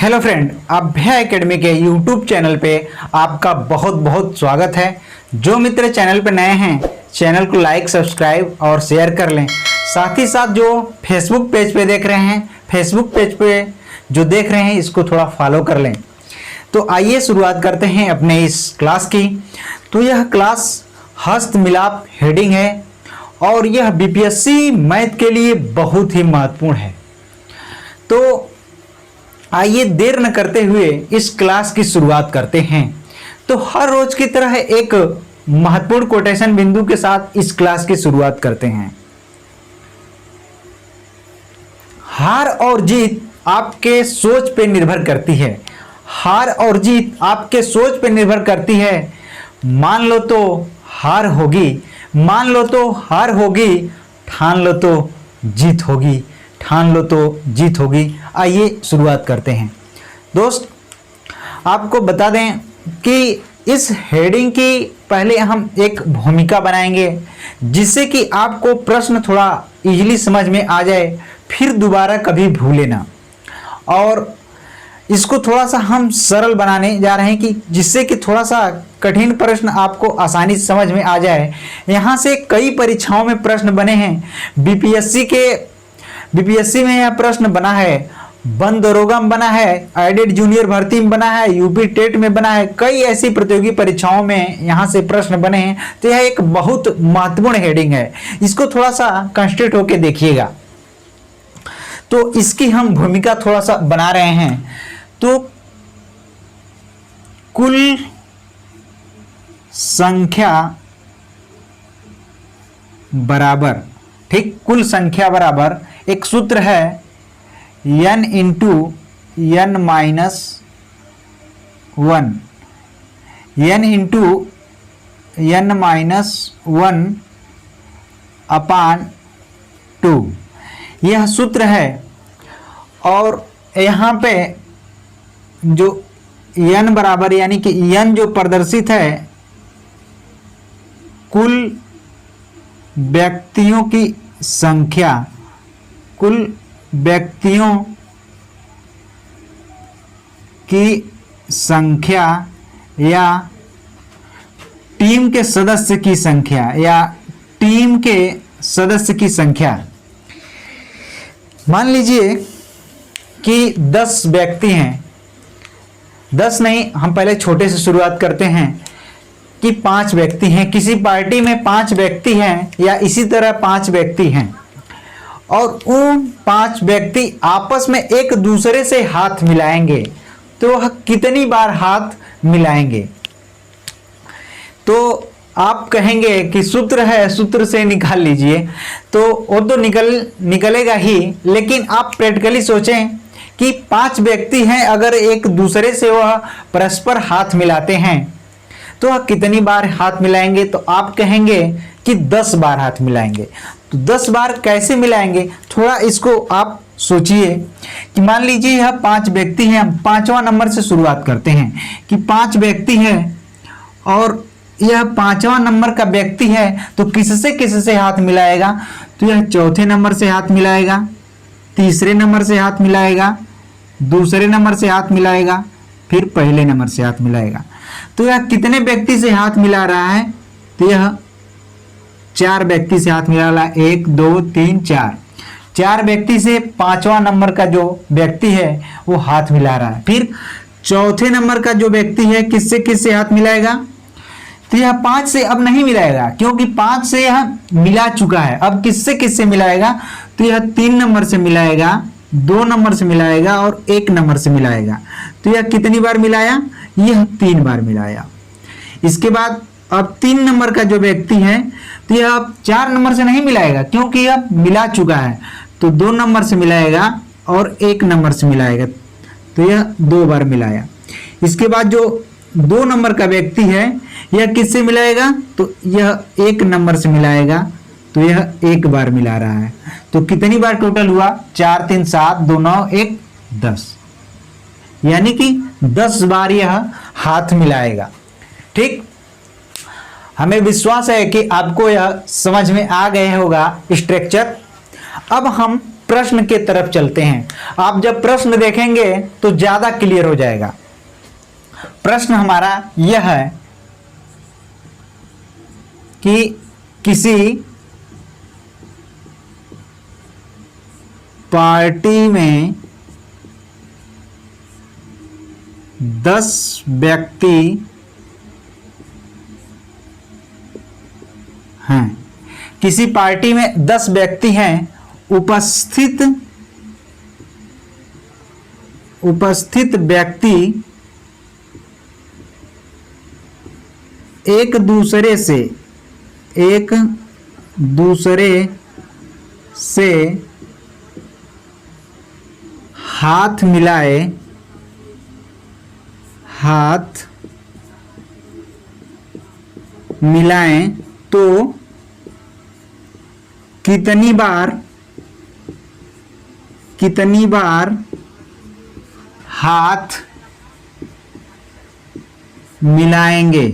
Hello friend, अभ्या academy के YouTube channel पे आपका बहुत बहुत स्वागत है। जो मित्र चैनल पे नए हैं, चैनल को लाइक, सब्सक्राइब और शेयर कर लें। साथ ही साथ जो फेसबुक पेज पे देख रहे हैं, फेसबुक पेज पे जो देख रहे हैं इसको थोड़ा फॉलो कर लें। तो आइए शुरुआत करते हैं अपने इस क्लास की। तो यह क्लास हस्त मिलाप हेडिंग है और यह बीपीएससी मैथ के लिए बहुत ही महत्वपूर्ण है। तो आइए देर न करते हुए इस क्लास की शुरुआत करते हैं। तो हर रोज की तरह एक महत्वपूर्ण कोटेशन बिंदु के साथ इस क्लास की शुरुआत करते हैं। हार और जीत आपके सोच पे निर्भर करती है। हार और जीत आपके सोच पे निर्भर करती है। मान लो तो हार होगी, मान लो तो हार होगी, ठान लो तो जीत होगी, ठान लो तो जीत होगी। आइए शुरुआत करते हैं। दोस्त, आपको बता दें कि इस हेडिंग की पहले हम एक भूमिका बनाएंगे जिससे कि आपको प्रश्न थोड़ा इजीली समझ में आ जाए, फिर दोबारा कभी भूले ना। और इसको थोड़ा सा हम सरल बनाने जा रहे हैं कि जिससे कि थोड़ा सा कठिन प्रश्न आपको आसानी से समझ में आ जाए। यहाँ से कई परीक्षाओं में प्रश्न बने हैं। बीपीएससी में यह प्रश्न बना है, वन दरोगा में बना है, एडेड जूनियर भर्ती में बना है, यूपी टेट में बना है। कई ऐसी प्रतियोगी परीक्षाओं में यहाँ से प्रश्न बने हैं। तो यह एक बहुत महत्वपूर्ण हेडिंग है, इसको थोड़ा सा कंसंट्रेट होकर देखिएगा। तो इसकी हम भूमिका थोड़ा सा बना रहे हैं। तो कुल संख्या बराबर, ठीक, कुल संख्या बराबर एक सूत्र है n into n minus 1, n into n minus 1 अपान 2, यह सूत्र है। और यहाँ पे जो n बराबर यानी कि n जो प्रदर्शित है कुल व्यक्तियों की संख्या, कुल व्यक्तियों की संख्या या टीम के सदस्य की संख्या या टीम के सदस्य की संख्या। मान लीजिए कि 10 व्यक्ति हैं, 10 नहीं, हम पहले छोटे से शुरुआत करते हैं कि 5 व्यक्ति हैं। किसी पार्टी में 5 व्यक्ति हैं या इसी तरह 5 व्यक्ति हैं और उन 5 व्यक्ति आपस में एक दूसरे से हाथ मिलाएंगे। तो वह कितनी बार हाथ मिलाएंगे? तो आप कहेंगे कि सूत्र है, सूत्र से निकाल लीजिए। तो वो तो निकलेगा ही, लेकिन आप प्रैक्टिकली सोचें कि 5 व्यक्ति हैं, अगर एक दूसरे से वह परस्पर हाथ मिलाते हैं तो वह कितनी बार हाथ मिलाएंगे? तो आप कहेंगे कि 10 बार हाथ मिलाएंगे। तो 10 बार कैसे मिलाएंगे? थोड़ा इसको आप सोचिए कि मान लीजिए यह 5 व्यक्ति हैं। हम 5वां नंबर से शुरुआत करते हैं कि 5 व्यक्ति हैं और यह 5वां नंबर का व्यक्ति है। तो किससे हाथ मिलाएगा? तो यह चौथे नंबर से हाथ मिलाएगा, तीसरे नंबर से हाथ मिलाएगा, दूसरे नंबर से हाथ मिलाएगा, फिर पहले नंबर से हाथ मिलाएगा। तो यह कितने व्यक्ति से हाथ मिला रहा है? तो यह 4 व्यक्ति से हाथ मिला रहा है। 1 2 3 4, 4 व्यक्ति से 5वां नंबर का जो व्यक्ति है वो हाथ मिला रहा है। फिर चौथे नंबर का जो व्यक्ति है किससे हाथ मिलाएगा? तो यह 5 से अब नहीं मिलाएगा, क्योंकि 5 से यह मिला चुका है। अब किससे मिलाएगा? तो यह 3 नंबर से मिलाएगा, 2 नंबर से मिलाएगा और 1 नंबर से मिलाएगा। तो यह कितनी बार मिलाया? यह 3 बार मिलाया। इसके बाद अब 3 नंबर का जो व्यक्ति है तो यह अब 4 नंबर से नहीं मिलाएगा, क्योंकि यह मिला चुका है। तो 2 नंबर से मिलाएगा और 1 नंबर से मिलाएगा। तो यह 2 बार मिलाया। इसके बाद जो 2 नंबर का व्यक्ति है यह किससे मिलाएगा? तो यह 1 नंबर से मिलाएगा। तो यह 1 बार मिला रहा है। तो कितनी बार टोटल हुआ? 4 3 7 2 9 1 10, यानी कि 10 बार यह हाथ मिलाएगा। ठीक, हमें विश्वास है कि आपको यह समझ में आ गया होगा स्ट्रक्चर। अब हम प्रश्न के तरफ चलते हैं। आप जब प्रश्न देखेंगे तो ज्यादा क्लियर हो जाएगा। प्रश्न हमारा यह है कि किसी पार्टी में 10 व्यक्ति हैं। किसी पार्टी में 10 व्यक्ति हैं। उपस्थित व्यक्ति एक दूसरे से हाथ मिलाएं तो कितनी बार हाथ मिलाएंगे।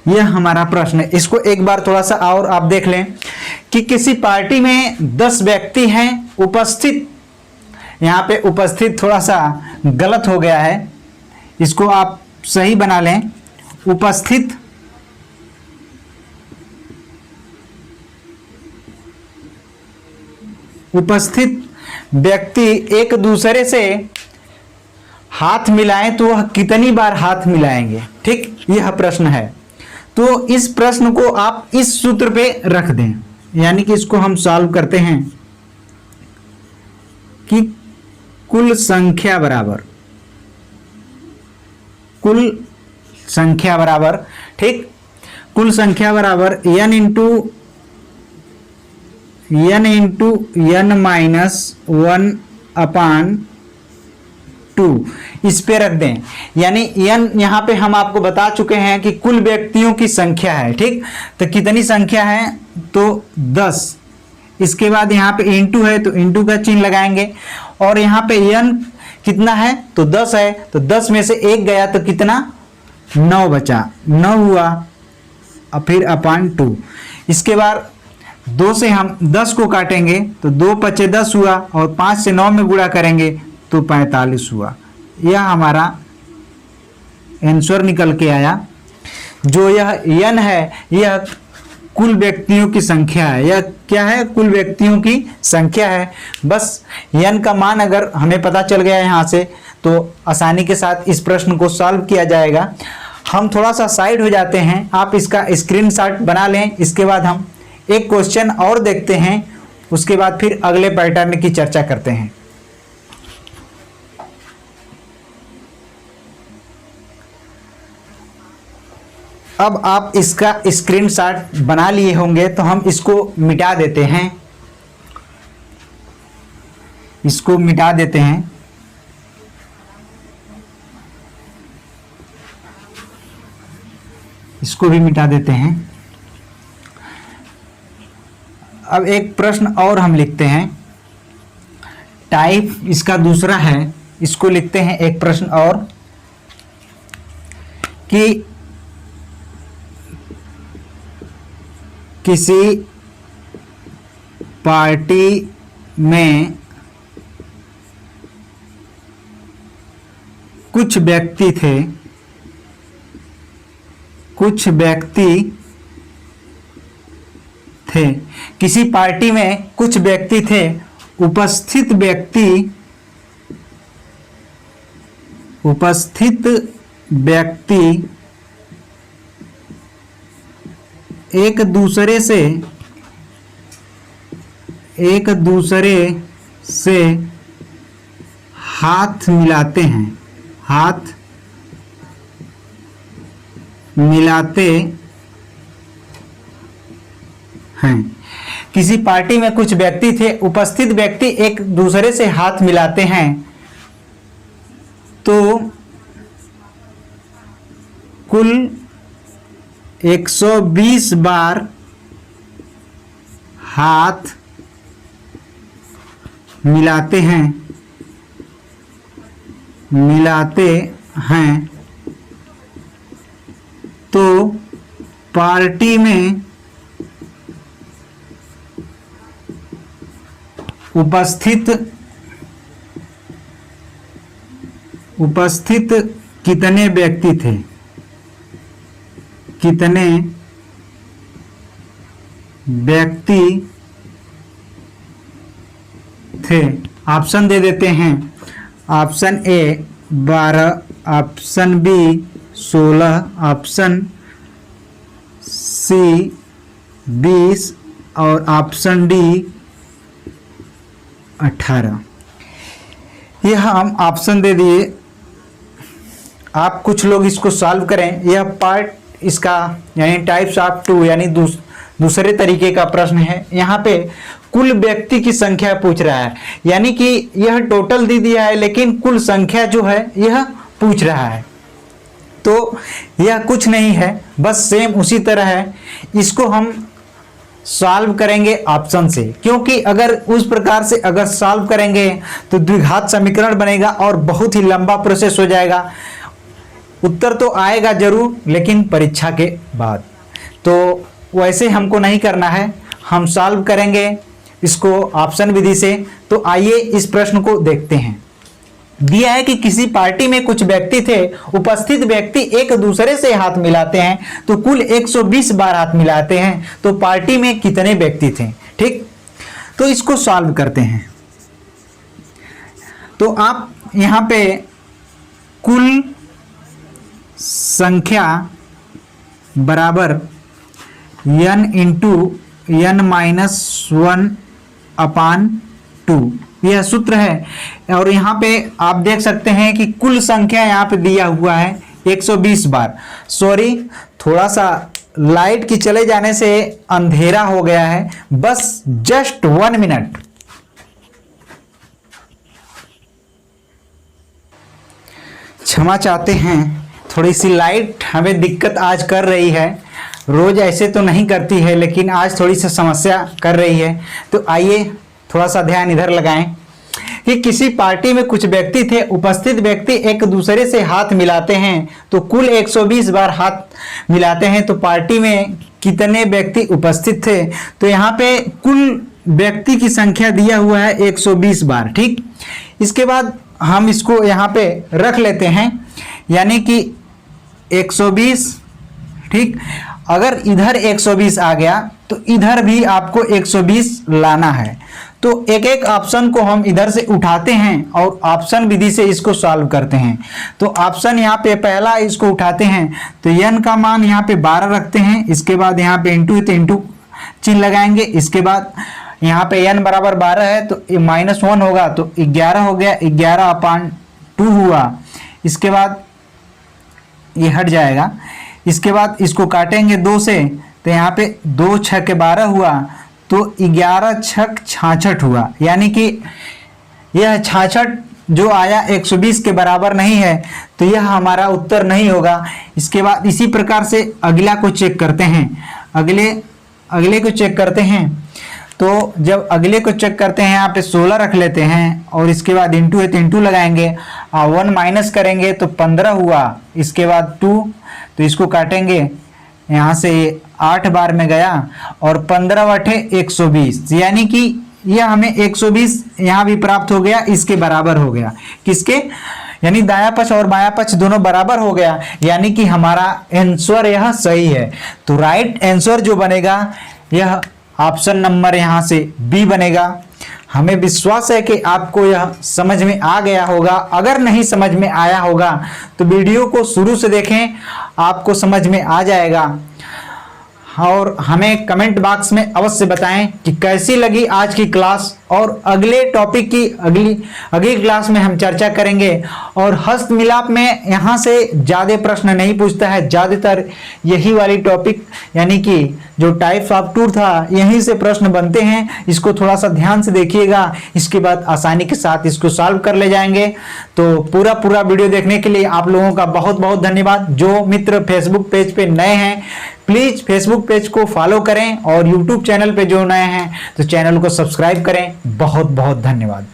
यह हमारा प्रश्न है। इसको एक बार थोड़ा सा और आप देख लें कि किसी पार्टी में 10 व्यक्ति हैं उपस्थित। यहां पे उपस्थित थोड़ा सा गलत हो गया है, इसको आप सही बना लें। उपस्थित व्यक्ति एक दूसरे से हाथ मिलाएं तो वह कितनी बार हाथ मिलाएंगे। ठीक, यह प्रश्न है। तो इस प्रश्न को आप इस सूत्र पे रख दें, यानी कि इसको हम सॉल्व करते हैं कि कुल संख्या बराबर ठीक, कुल संख्या बराबर n इंटू n माइनस 1/2 इस पे रख दें। यानी n यहां पे हम आपको बता चुके हैं कि कुल व्यक्तियों की संख्या है। ठीक, तो कितनी संख्या है तो 10। इसके बाद यहाँ पे इंटू है तो इंटू का चिन्ह लगाएंगे, और यहाँ पे n कितना है तो 10 है, तो 10 में से 1 गया तो कितना 9 बचा, 9 हुआ, और फिर /2। इसके बाद 2 से हम 10 को काटेंगे तो 2 × 10 हुआ, और 5 से 9 में गुणा करेंगे तो 45 हुआ। यह हमारा आंसर निकल के आया। जो यह n है यह कुल व्यक्तियों की संख्या है। यह क्या है, कुल व्यक्तियों की संख्या है। बस n का मान अगर हमें पता चल गया यहाँ से तो आसानी के साथ इस प्रश्न को सॉल्व किया जाएगा। हम थोड़ा सा साइड हो जाते हैं, आप इसका स्क्रीनशॉट बना लें। इसके बाद हम एक क्वेश्चन और देखते हैं, उसके बाद फिर अगले पैटर्न की चर्चा करते हैं। अब आप इसका स्क्रीनशॉट बना लिए होंगे तो हम इसको मिटा देते हैं, इसको मिटा देते हैं। इसको भी मिटा देते हैं। अब एक प्रश्न और हम लिखते हैं, टाइप इसका दूसरा है, इसको लिखते हैं एक प्रश्न और कि किसी पार्टी में कुछ व्यक्ति थे। किसी पार्टी में कुछ व्यक्ति थे। उपस्थित व्यक्ति एक दूसरे से हाथ मिलाते हैं। किसी पार्टी में कुछ व्यक्ति थे, उपस्थित व्यक्ति एक दूसरे से हाथ मिलाते हैं, तो कुल 120 बार हाथ मिलाते हैं तो पार्टी में उपस्थित कितने व्यक्ति थे, कितने व्यक्ति थे। ऑप्शन दे देते हैं। Option A 12, option B 16, option C 20 और ऑप्शन डी 18। यह हम ऑप्शन दे दिए। आप कुछ लोग इसको सॉल्व करें। यह पार्ट इसका यानी टाइप्स ऑफ 2 यानी दूसरे तरीके का प्रश्न है। यहाँ पे कुल व्यक्ति की संख्या पूछ रहा है, यानी कि यह टोटल दे दिया है लेकिन कुल संख्या जो है यह पूछ रहा है। तो यह कुछ नहीं है, बस सेम उसी तरह है। इसको हम सॉल्व करेंगे ऑप्शन से, क्योंकि अगर उस प्रकार से अगर सॉल्व करेंगे तो द्विघात समीकरण बनेगा और बहुत ही लंबा प्रोसेस हो जाएगा। उत्तर तो आएगा जरूर लेकिन परीक्षा के बाद, तो वैसे हमको नहीं करना है। हम सॉल्व करेंगे इसको ऑप्शन विधि से। तो आइए इस प्रश्न को देखते हैं। दिया है कि किसी पार्टी में कुछ व्यक्ति थे, उपस्थित व्यक्ति एक दूसरे से हाथ मिलाते हैं तो कुल 120 बार हाथ मिलाते हैं, तो पार्टी में कितने व्यक्ति थे। ठीक, तो इसको सॉल्व करते हैं। तो आप यहां पे कुल संख्या बराबर n इंटू n माइनस 1/2 यह सूत्र है। और यहाँ पे आप देख सकते हैं कि कुल संख्या यहाँ पे दिया हुआ है 120 बार। सॉरी, थोड़ा सा लाइट की चले जाने से अंधेरा हो गया है, बस जस्ट 1 मिनट। क्षमा चाहते हैं, थोड़ी सी लाइट हमें दिक्कत आज कर रही है। रोज ऐसे तो नहीं करती है लेकिन आज थोड़ी सी समस्या कर रही है। तो आइए थोड़ा सा ध्यान इधर लगाएं कि किसी पार्टी में कुछ व्यक्ति थे, उपस्थित व्यक्ति एक दूसरे से हाथ मिलाते हैं तो कुल 120 बार हाथ मिलाते हैं, तो पार्टी में कितने व्यक्ति उपस्थित थे। तो यहाँ पे कुल व्यक्ति की संख्या दिया हुआ है 120 बार। ठीक, इसके बाद हम इसको यहाँ पे रख लेते हैं, यानी कि 120। ठीक, अगर इधर 120 आ गया तो इधर भी आपको 120 लाना है। तो एक एक ऑप्शन को हम इधर से उठाते हैं और ऑप्शन विधि से इसको सॉल्व करते हैं। तो ऑप्शन यहाँ पे पहला इसको उठाते हैं तो n का मान यहाँ पे 12 रखते हैं। इसके बाद यहाँ पे इंटू तो इंटू चिन्ह लगाएंगे। इसके बाद यहाँ पे n बराबर 12 है तो -1 होगा तो 11 हो गया, 11/2 हुआ। इसके बाद ये हट जाएगा। इसके बाद इसको काटेंगे 2 से तो यहाँ पे 2 × 6 = 12 हुआ, तो 11 × 6 = 66 हुआ। यानी कि यह 66 जो आया 120 के बराबर नहीं है, तो यह हमारा उत्तर नहीं होगा। इसके बाद इसी प्रकार से अगला को चेक करते हैं। अगले को चेक करते हैं। तो जब अगले को चेक करते हैं यहाँ पे 16 रख लेते हैं और इसके बाद इंटू है तो इंटू लगाएंगे और 1 माइनस करेंगे तो 15 हुआ। इसके बाद 2 तो इसको काटेंगे, यहाँ से 8 बार में गया और 15 × 120, यानी कि यह हमें 120 यहाँ भी प्राप्त हो गया, इसके बराबर हो गया। किसके, यानी दाया पक्ष और बाया पक्ष दोनों बराबर हो गया, यानी कि हमारा आंसर यह सही है। तो राइट आंसर जो बनेगा यह ऑप्शन नंबर यहाँ से बी बनेगा। हमें विश्वास है कि आपको यह समझ में आ गया होगा। अगर नहीं समझ में आया होगा तो वीडियो को शुरू से देखें, आपको समझ में आ जाएगा। और हमें कमेंट बॉक्स में अवश्य बताएं कि कैसी लगी आज की क्लास, और अगले टॉपिक की अगली क्लास में हम चर्चा करेंगे। और हस्त मिलाप में यहाँ से ज़्यादा प्रश्न नहीं पूछता है, ज़्यादातर यही वाली टॉपिक यानी कि जो टाइप्स ऑफ 2 था यहीं से प्रश्न बनते हैं। इसको थोड़ा सा ध्यान से देखिएगा, इसके बाद आसानी के साथ इसको सॉल्व कर ले जाएंगे। तो पूरा वीडियो देखने के लिए आप लोगों का बहुत बहुत धन्यवाद। जो मित्र फेसबुक पेज पे नए हैं प्लीज़ फेसबुक पेज को फॉलो करें, और यूट्यूब चैनल पे जो नए हैं तो चैनल को सब्सक्राइब करें। बहुत बहुत धन्यवाद।